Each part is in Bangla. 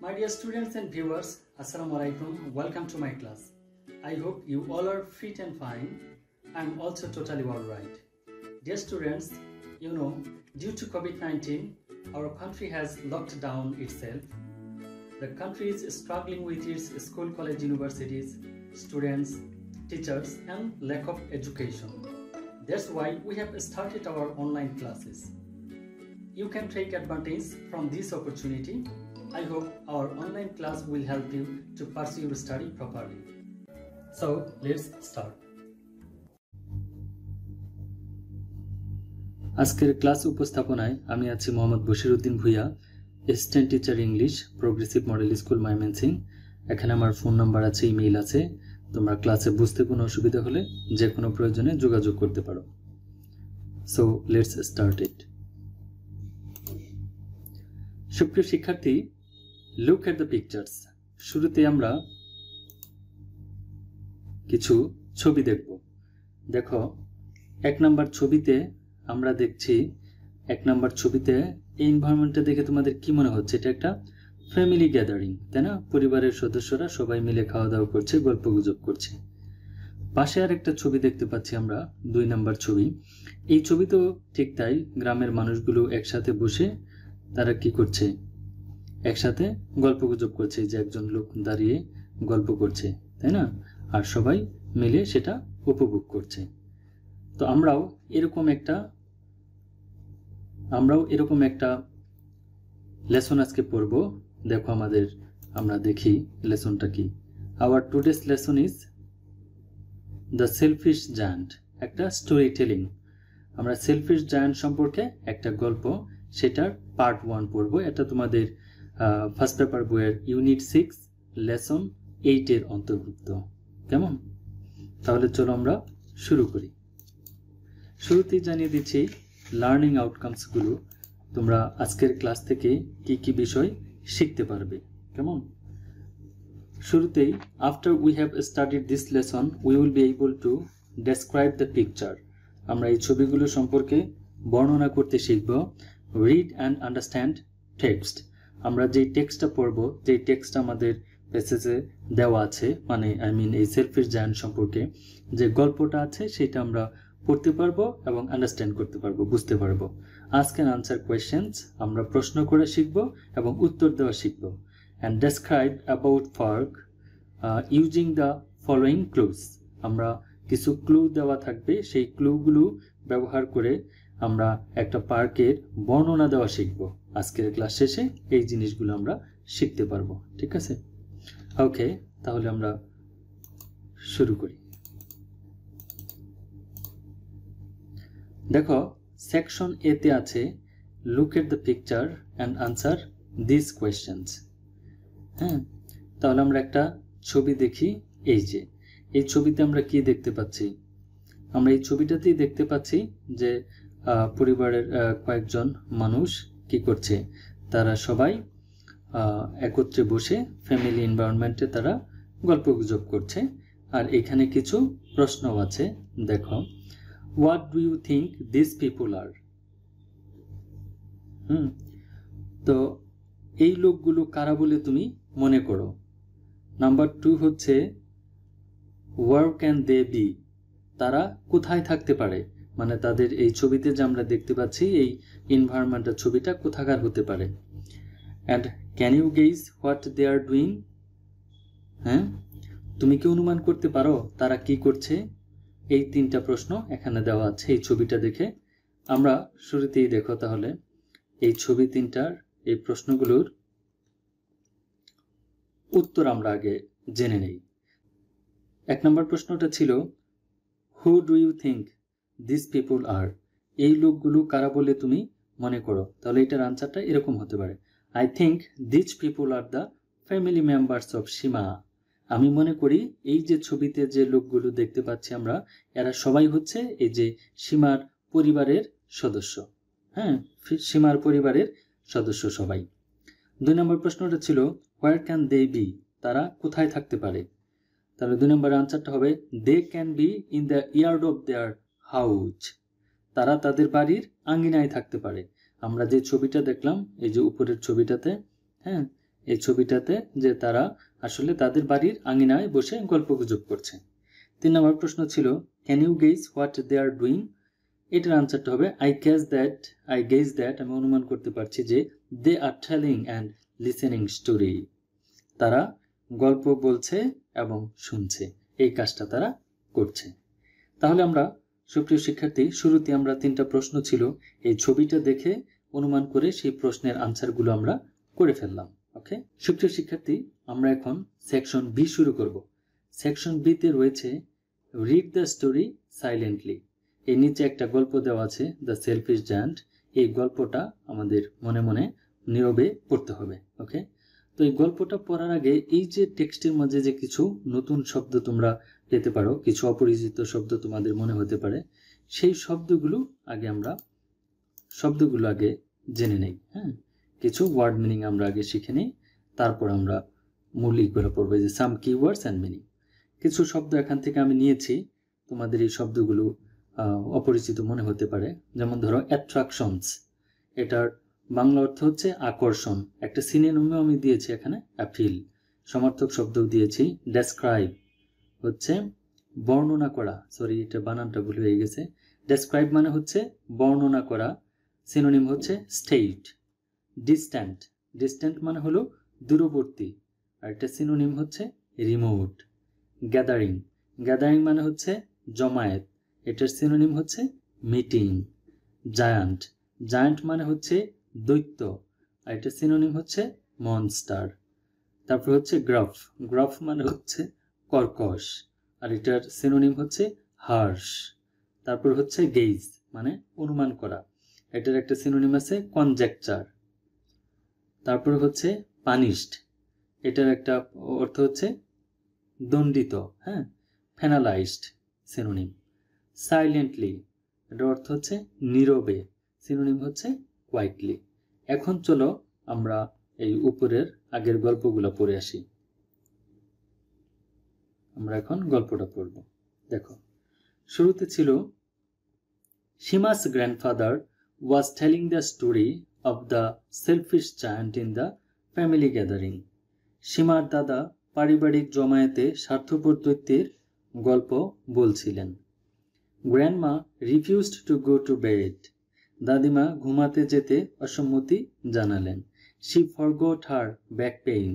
My dear students and viewers, Assalamu alaikum. Welcome to my class. I hope you all are fit and fine. I'm also totally alright. Dear students, due to COVID-19, our country has locked down itself. The country is struggling with its school, college, universities, students, teachers, and lack of education. That's why we have started our online classes. You can take advantage from this opportunity. I hope our online class will help you to pursue your study properly. So let's start. আজকের ক্লাস উপস্থাপনায় আমি আছি Mohammad Bashiruddin Bhuiya, assistant teacher English, progressive model school Mymensingh. এখানে আমার ফোন নাম্বার আছে, ইমেইল আছে। তোমরা ক্লাসে বুঝতে কোনো অসুবিধা হলে যে কোনো প্রয়োজনে যোগাযোগ করতে পারো। So let's start it. সুপ্রিয় শিক্ষার্থী, লুক এট দ্য পিকচার্স। শুরুতে আমরা কিছু ছবি দেখব। দেখো, এক নাম্বার ছবিতে আমরা দেখছি, এক নাম্বার ছবিতে এই এনভায়রনমেন্টটা দেখে তোমাদের কি মনে হচ্ছে? এটা একটা ফ্যামিলি গ্যাদারিং, তাই না? পরিবারের সদস্যরা সবাই মিলে খাওয়া দাওয়া করছে, গল্পগুজব করছে। পাশে আর একটা ছবি দেখতে পাচ্ছি আমরা, 2 নাম্বার ছবি। এই ছবি তো ঠিক তাই, গ্রামের মানুষগুলো একসাথে বসে তারা কি করছে? একসাথে গল্পগুজব করছে, যে একজন লোক দাঁড়িয়ে গল্প করছে, তাই না? আর সবাই মিলে সেটা উপভোগ করছে। তো আমরাও এরকম একটা লেসন আজকে পড়ব। দেখো আমরা দেখি লেসনটা কি। Our today's lesson is the selfish giant, একটা স্টোরি টেলিং। আমরা সেলফিশ জায়ান্ট সম্পর্কে একটা গল্প, সেটার পার্ট 1 পড়ব। এটা তোমাদের ফার্স্ট পেপার বইয়ের ইউনিট 6 লেসন 8 এর অন্তর্ভুক্ত। কেমন? তাহলে চলো আমরা শুরু করি। শুরুতেই জানিয়ে দিচ্ছি লার্নিং আউটকামসগুলো। তোমরা আজকের ক্লাস থেকে কি কি বিষয় শিখতে পারবে। কেমন? শুরুতেই, after we have studied this lesson we will be able to describe the picture. আমরা এই ছবিগুলো সম্পর্কে বর্ণনা করতে শিখব। Read and understand text. আমরা যেই টেক্সটটা পড়ব, যেই টেক্সটটা আমাদের প্যাসেজে দেওয়া আছে, মানে এই সেলফিশ জায়ান্ট সম্পর্কে যে গল্পটা আছে, সেটা আমরা পড়তে পারবো এবং আন্ডারস্ট্যান্ড করতে পারবো, বুঝতে পারবো। আস্ক অ্যান্ড আনসার কোয়েশ্চেন্স, আমরা প্রশ্ন করে শিখবো এবং উত্তর দেওয়া শিখবো। And describe about park using the following clues. আমরা কিছু ক্লু দেওয়া থাকবে, সেই ক্লুগুলো ব্যবহার করে আমরা একটা পার্কের বর্ণনা দেওয়া শিখবো। আজকের ক্লাস শেষে এই জিনিসগুলো আমরা শিখতে পারবো। ঠিক আছে? ওকে, তাহলে আমরা শুরু করি। দেখো, সেকশন এ তে আছে look at the picture and answer this questions. হ্যাঁ, তাহলে আমরা একটা ছবি দেখি। এই ছবিতে আমরা কি দেখতে পাচ্ছি? আমরা এই ছবিটাতেই দেখতে পাচ্ছি যে পরিবারের কয়েকজন মানুষ কি করছে? তারা সবাই একত্রে বসে ফ্যামিলি এনভায়রনমেন্টে তারা গল্পগুজব করছে। আর এখানে কিছু প্রশ্নও আছে। দেখো, What do you think these people are? তো এই লোকগুলো কারা বলে তুমি মনে করো? নাম্বার 2 হচ্ছে where can they be? তারা কোথায় থাকতে পারে? মানে তাদের এই ছবিতে যে আমরা দেখতে পাচ্ছি, এই এনভায়রনমেন্টের ছবিটা কোথাকার হতে পারে? And can you guess what they are doing? হ্যাঁ, তুমি কি অনুমান করতে পারো তারা কি করছে? এই 3টা প্রশ্ন এখানে দেওয়া আছে এই ছবিটা দেখে। আমরা শুরুতেই দেখো, তাহলে এই ছবি 3টার এই প্রশ্নগুলোর উত্তর আমরা আগে জেনে নেই। 1 নম্বর প্রশ্নটা ছিল who do you think this people are? এই লোকগুলো কারা বলে তুমি মনে করো? তাহলে এটার আনসারটা এরকম হতে পারে, I think this people are the family members of Seema. আমি মনে করি এই যে ছবিতে যে লোকগুলো দেখতে পাচ্ছি আমরা, এরা সবাই হচ্ছে এই যে সীমার পরিবারের সদস্য। হ্যাঁ, সীমার পরিবারের সদস্য সবাই। 2 নম্বর প্রশ্নটা ছিল হোয়ার ক্যান দে বি? তারা কোথায় থাকতে পারে? তাহলে 2 নম্বরের আনসারটা হবে they can be in the yard of their house. তারা তাদের বাড়ির আঙ্গিনায় থাকতে পারে। আমরা যে ছবিটা দেখলাম, এই যে উপরের ছবিটাতে, হ্যাঁ, এই ছবিটাতে যে তারা আসলে তাদের বাড়ির আঙিনায় বসে গল্পগুজব করছে। 3 নম্বর প্রশ্ন ছিল can you guess what they are doing. এটার আনসারটা হবে আই গেস দ্যাট আমি অনুমান করতে পারছি যে they are telling and listening story, তারা গল্প বলছে এবং শুনছে, এই কাজটা তারা করছে। তাহলে আমরা সুপ্রিয় শিক্ষার্থী শুরুতে আমরা 3টা প্রশ্ন ছিল এই ছবিটা দেখে অনুমান করে সেই প্রশ্নের আনসারগুলো আমরা করে ফেললাম। ওকে সুপ্রিয় শিক্ষার্থী, আমরা এখন সেকশন বি শুরু করব। সেকশন বিতে রয়েছে রিড দ্য স্টোরি সাইলেন্টলি। এই নিচে একটা গল্প দেওয়া আছে দ্য সেলফিশ জায়ান্ট। এই গল্পটা আমাদের মনে মনে নীরবে পড়তে হবে। ওকে, তো এই গল্পটা পড়ার আগে এই যে টেক্সটের মাঝে যে কিছু নতুন শব্দ তোমরা পেতে পারো, কিছু অপরিচিত শব্দ তোমাদের মনে হতে পারে, সেই শব্দগুলো আগে জেনে নেই। হ্যাঁ, কিছু ওয়ার্ড মিনিং আমরা আগে শিখে নিই, তারপর আমরা মূল ইগুলো পড়বো, যে সাম কিওয়ার্ডস অ্যান্ড মিনিং। কিছু শব্দ এখান থেকে আমি নিয়েছি, তোমাদের এই শব্দগুলো অপরিচিত মনে হতে পারে। যেমন ধরো অ্যাট্রাকশনস, এটার বাংলা অর্থ হচ্ছে আকর্ষণ। একটা সিনোনিমও আমি দিয়েছি এখানে, অ্যাপিল। সমার্থক শব্দও দিয়েছি। ডেসক্রাইব হচ্ছে বর্ণনা করা, সরি এটা বানানটা ভুল হয়ে গেছে। ডেসক্রাইব মানে হচ্ছে বর্ণনা করা, সিনোনিম হচ্ছে স্টেট। ডিস্ট্যান্ট মানে হলো দূরবর্তী, আর এটা সিনোনিম হচ্ছে রিমোট। গ্যাদারিং মানে হচ্ছে জমায়েত, এটার সিনোনিম হচ্ছে মিটিং। জায়ান্ট মানে হচ্ছে দৈত্য, আর এটার সিনোনিম হচ্ছে মনস্টার। তারপর হচ্ছে গ্রাফ মানে হচ্ছে কর্কশ, আর এটার সিনোনিম হচ্ছে হার্শ। তারপর হচ্ছে গেজ মানে অনুমান করা, এটার একটা সিনোনিম আছে কনজেকচার। তারপর হচ্ছে পানিশড, এটার একটা অর্থ হচ্ছে দণ্ডিত। হ্যাঁ, পেনালাইজড সিনোনিম। সাইলেন্টলি, এটার অর্থ হচ্ছে নীরবে, সিনোনিম হচ্ছে কোয়াইটলি। এখন চলো আমরা এই উপরের আগের গল্পগুলো পড়ে আসি। আমরা এখন গল্পটা পড়ব। দেখো, শুরুতে ছিল Seema's grandfather was telling the story of the selfish giant in the family gathering. সীমার দাদা পারিবারিক জমায়েতে স্বার্থপর দৈত্যের গল্প বলছিলেন। Grandma refused to go to bed. দাদিমা ঘুমাতে যেতে অসম্মতি জানালেন। She forgot her back pain.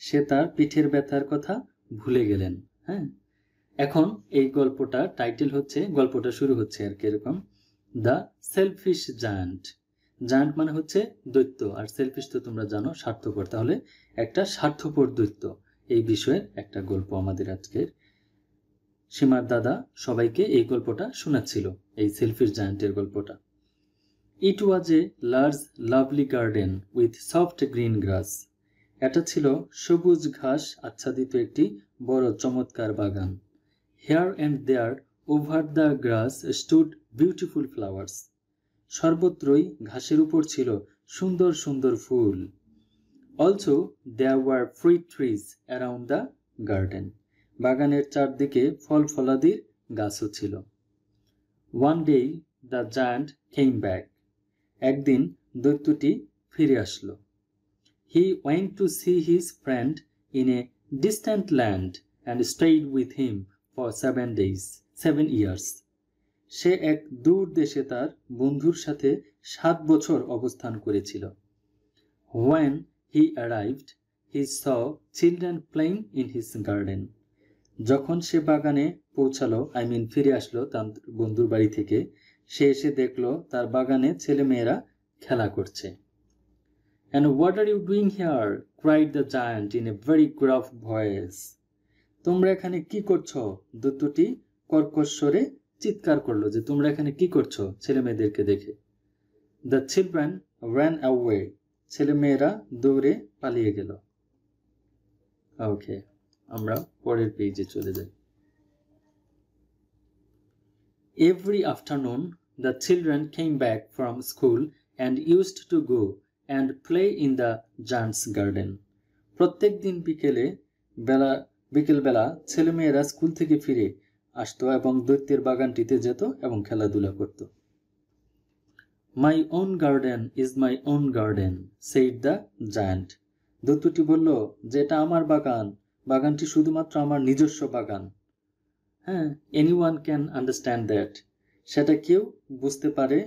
সে তার পিঠের ব্যথার কথা ভুলে গেলেন। হ্যাঁ, এখন এই গল্পটা টাইটেল হচ্ছে, গল্পটা শুরু হচ্ছে আর কি এরকম, দ্য সেলফিশ জায়ান্ট। জায়ান্ট মানে হচ্ছে দৈত্য, আর সেলফিশ তো তোমরা জানো স্বার্থপর, তাহলে একটা স্বার্থপর দৈত্য, এই বিষয়ের একটা গল্প আমাদের আজকের। সীমার দাদা সবাইকে এই গল্পটা শোনাচ্ছিল, এই সেলফিশ জায়ান্টের গল্পটা। It was a large lovely garden with soft green grass. এটা ছিল সবুজ ঘাস আচ্ছাদিত একটি বড় চমৎকার বাগান। Here and there over the grass stood beautiful flowers. সর্বত্রই ঘাসের উপর ছিল সুন্দর সুন্দর ফুল। Also there were fruit trees around the garden. বাগানের চারদিকে ফল ফলাদির গাছও ছিল। One day the giant came back. একদিন দৈত্যটি ফিরে আসলো। He went to see his friend in a distant land and stayed with him for 7 years. সে এক দূর দেশে তার বন্ধুর সাথে 7 বছর অবস্থান করেছিল। When he arrived, he saw children playing in his garden. যখন সে বাগানে পৌঁছালো, ফিরে আসলো তার বন্ধুর বাড়ি থেকে, সে এসে দেখলো তার বাগানে ছেলেমেয়েরা খেলা করছে। And what are you doing here? cried the giant in a very gruff voice. তোমরা এখানে কি করছো? দৈত্যটি কর্কশ স্বরে চিৎকার করলো যে তোমরা এখানে কি করছো ছেলে মেয়েদেরকে দেখে। The children ran away. ছেলেমেয়েরা দৌড়ে পালিয়ে গেল। ওকে, আমরা পরের পেজে চলে যাই। Every afternoon the children came back from school and used to go and play in the giant's garden. প্রত্যেক দিন বিকেলবেলা ছেলেমেয়েরা স্কুল থেকে ফিরে আসতো এবং দৈত্যের বাগানটিতে যেত এবং খেলাধুলা করত। My own garden is my own garden, said the giant. দৈত্যটি বলল যে এটা আমার বাগান, বাগানটি শুধুমাত্র আমার নিজস্ব বাগান। হ্যাঁ, এনিওয়ান ক্যান আন্ডারস্ট্যান্ড দ্যাট, সেটা কেউ বুঝতে পারে।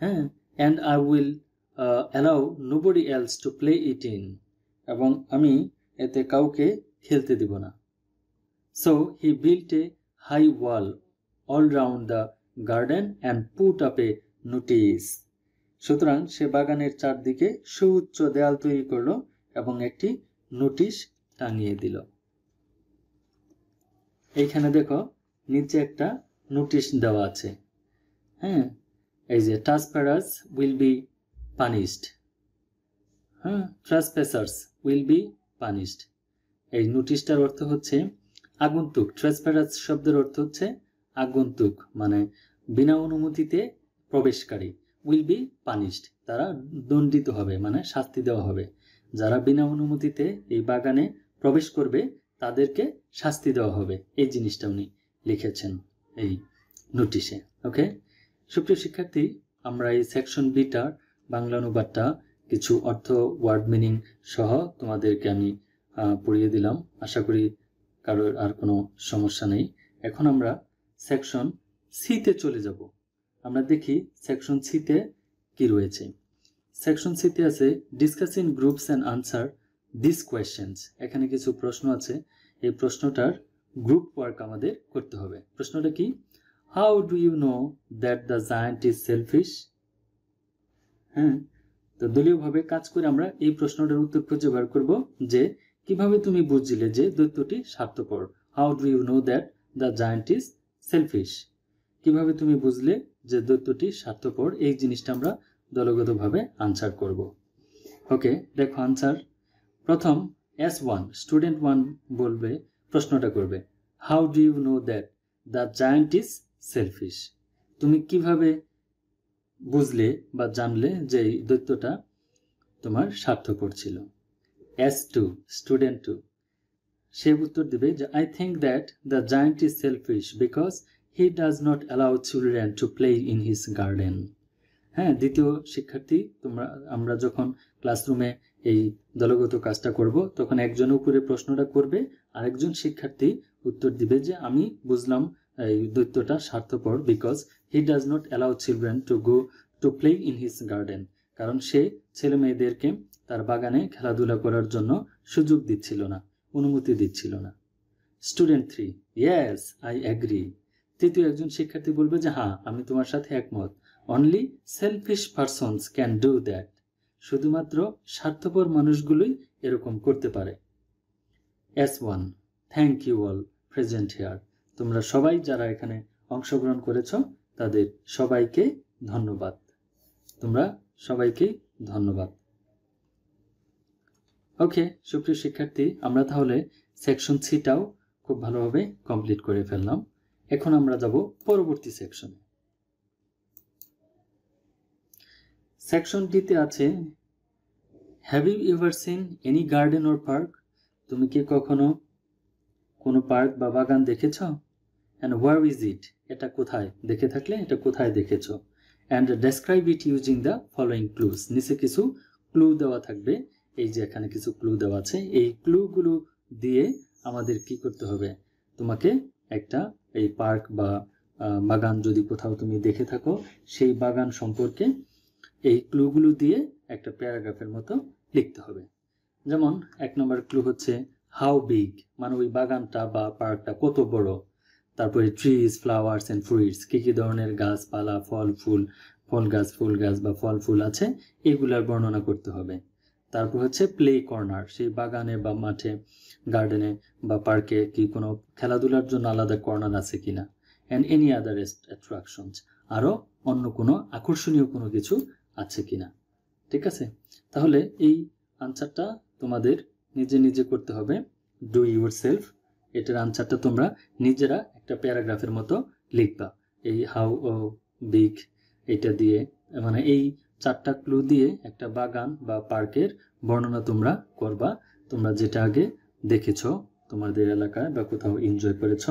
হ্যাঁ, and I will allow nobody else to play it in, এবং আমি এতে কাউকে খেলতে দিব না। So he built a high wall all round the garden and put up a notice. সুতরাং সে বাগানের চারদিকে সুউচ্চ দেয়াল তৈরি করলো এবং একটি নোটিশ টাঙিয়ে দিল। এইখানে দেখো নিচে একটা নোটিশ দেওয়া আছে। হ্যাঁ, এই যে ট্রাসপাসার্স উইল বি পানিশড। হ্যাঁ, ট্রাসপাসার্স উইল বি পানিশড, এই নোটিশটার অর্থ হচ্ছে আগন্তুক। ট্রাসপাসার্স শব্দের অর্থ হচ্ছে আগন্তুক, মানে বিনা অনুমতিতে প্রবেশকারী। উইল বি পানিশড, তারা দণ্ডিত হবে, মানে শাস্তি দেওয়া হবে। যারা বিনা অনুমতিতে এই বাগানে প্রবেশ করবে তাদেরকে শাস্তি দেওয়া হবে, এই জিনিসটা উনি লিখেছেন এই নোটিশে। ওকে, সুপ্রিয় শিক্ষার্থী, আমরা এই সেকশন বিটার বাংলা অনুবাদটা কিছু অর্থ, ওয়ার্ড মিনিং সহ তোমাদেরকে আমি পড়িয়ে দিলাম। আশা করি কারোর আর কোনো সমস্যা নেই। এখন আমরা সেকশন সিতে চলে যাব। আমরা দেখি সেকশন সিতে কি রয়েছে। সেকশন সিতে আছে discuss in groups and answer this questions. এখানে কিছু প্রশ্ন আছে, এই প্রশ্নটার গ্রুপ ওয়ার্ক আমাদের করতে হবে। প্রশ্নটা কি? How do you know that the giant is selfish? হ্যাঁ, তো দলীয়ভাবে কাজ করে আমরা এই প্রশ্নটার উত্তর খুঁজে বের করব যে কিভাবে তুমি বুঝলে যে দৈত্যটি স্বার্থপর। How do you know that the giant is selfish? কিভাবে তুমি বুঝলে যে দৈত্যটি স্বার্থপর, এই জিনিসটা আমরা দলগতভাবে আনসার করব। ওকে, দেখো আনসার। প্রথম S1 স্টুডেন্ট 1 বলবে, প্রশ্নটা করবে how do you know that the giant is selfish? তুমি কিভাবে বুঝলে বা জানলে যে এই দৈত্যটা তোমার স্বার্থপর ছিল? S2 স্টুডেন্ট 2 সে উত্তর দিবে যে I think that the giant is shellfish because he does not allow children to play in his garden. হ্যাঁ, দ্বিতীয় শিক্ষার্থী, আমরা যখন ক্লাসরুমে এই দলগত কাজটা করব তখন একজনের উপরে প্রশ্নটা করবে, আরেকজন শিক্ষার্থী উত্তর দিবে যে আমি বুঝলাম এই দৈত্যটা স্বার্থপর because he does not allow children to go to play in his garden, কারণ সে ছেলে মেয়েদেরকে তার বাগানে খেলাধুলা করার জন্য সুযোগ দিচ্ছিল না, অনুমতি দিচ্ছিল না। Student 3 yes I agree. তৃতীয় একজন শিক্ষার্থী বলবে যে হ্যাঁ, আমি তোমার সাথে একমত। Only selfish persons can do that. শুধুমাত্র স্বার্থপর মানুষগুলোই এরকম করতে পারে। S1 thank you all present here. তোমরা সবাই যারা এখানে অংশগ্রহণ করেছ তাদের সবাইকে ধন্যবাদ। তোমরা সবাইকে ধন্যবাদ। ওকে, সুপ্রিয় শিক্ষার্থী, আমরা তাহলে সেকশন সিটাও খুব ভালোভাবে কমপ্লিট করে ফেললাম। এখন আমরা যাব পরবর্তী সেকশনে। সেকশন ডিতে আছে have you ever seen any garden or park? তুমি কি কখনো কোনো পার্ক বা বাগান দেখেছ? And where is it? এটা কোথায়? দেখে থাকলে এটা কোথায় দেখেছ? And describe it using the following clues. নিচে কিছু ক্লু দেওয়া থাকবে, এই যে এখানে কিছু ক্লু দেওয়া আছে, এই ক্লুগুলো দিয়ে আমাদের কি করতে হবে? তোমাকে একটা এই পার্ক বা বাগান যদি কোথাও তুমি দেখে থাকো সেই বাগান সম্পর্কে এই ক্লুগুলো দিয়ে একটা প্যারাগ্রাফের মতো লিখতে হবে। যেমন 1 নম্বর ক্লু হচ্ছে হাউ বিগ, মানে ওই বাগানটা বা পার্কটা কত বড়। তারপরে ট্রিজ, ফ্লাওয়ার্স অ্যান্ড ফ্রুইটস, কী কী ধরনের গাছপালা, ফল গাছ বা ফল ফুল আছে, এগুলার বর্ণনা করতে হবে। তারপর হচ্ছে প্লে কর্নার, সেই বাগানে বা মাঠে, গার্ডেনে বা পার্কে কি কোনো খেলাধুলার জন্য আলাদা কর্নার আছে কিনা। অ্যান্ড এনি আদার অ্যাট্রাকশনস, আরও অন্য কোনো আকর্ষণীয় কোনো কিছু আছে কিনা। ঠিক আছে, তাহলে এই আনসারটা তোমাদের নিজে নিজে করতে হবে। ডু ইউর সেলফ, এটার আনসারটা তোমরা নিজেরা একটা প্যারাগ্রাফের মতো লিখবা। এই হাউ বিগ এটা দিয়ে, মানে এই 4টা ক্লু দিয়ে একটা বাগান বা পার্কের বর্ণনা তোমরা করবা। তোমরা যেটা আগে দেখেছ তোমাদের এলাকায় বা কোথাও এনজয় করেছ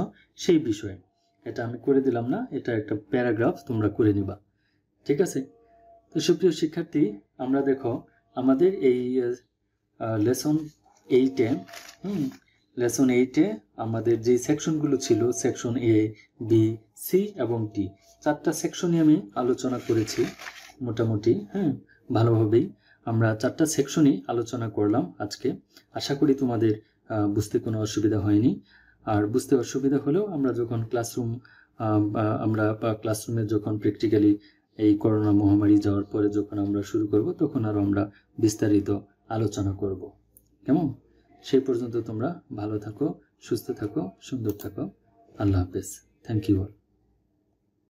সেই বিষয়ে। এটা আমি করে দিলাম না, এটা একটা প্যারাগ্রাফ তোমরা করে নিবা। ঠিক আছে, তো সুপ্রিয় শিক্ষার্থী, আমরা দেখো আমাদের এই লেসন 8-এ লেসন 8-এ আমাদের যে সেকশনগুলো ছিল সেকশন এ, বি, সি এবং ডি, 4টা সেকশনই আমি আলোচনা করেছি মোটামুটি। ভালোভাবেই আমরা 4টা সেকশনই আলোচনা করলাম আজকে। আশা করি তোমাদের বুঝতে কোনো অসুবিধা হয়নি। আর বুঝতে অসুবিধা হলেও আমরা যখন ক্লাসরুমে যখন প্র্যাকটিক্যালি এই করোনা মহামারী যাওয়ার পরে যখন আমরা শুরু করব তখন আরও আমরা বিস্তারিত আলোচনা করব। কেমন? সেই পর্যন্ত তোমরা ভালো থাকো, সুস্থ থাকো, সুন্দর থাকো। আল্লাহ হাফেজ। Thank you all.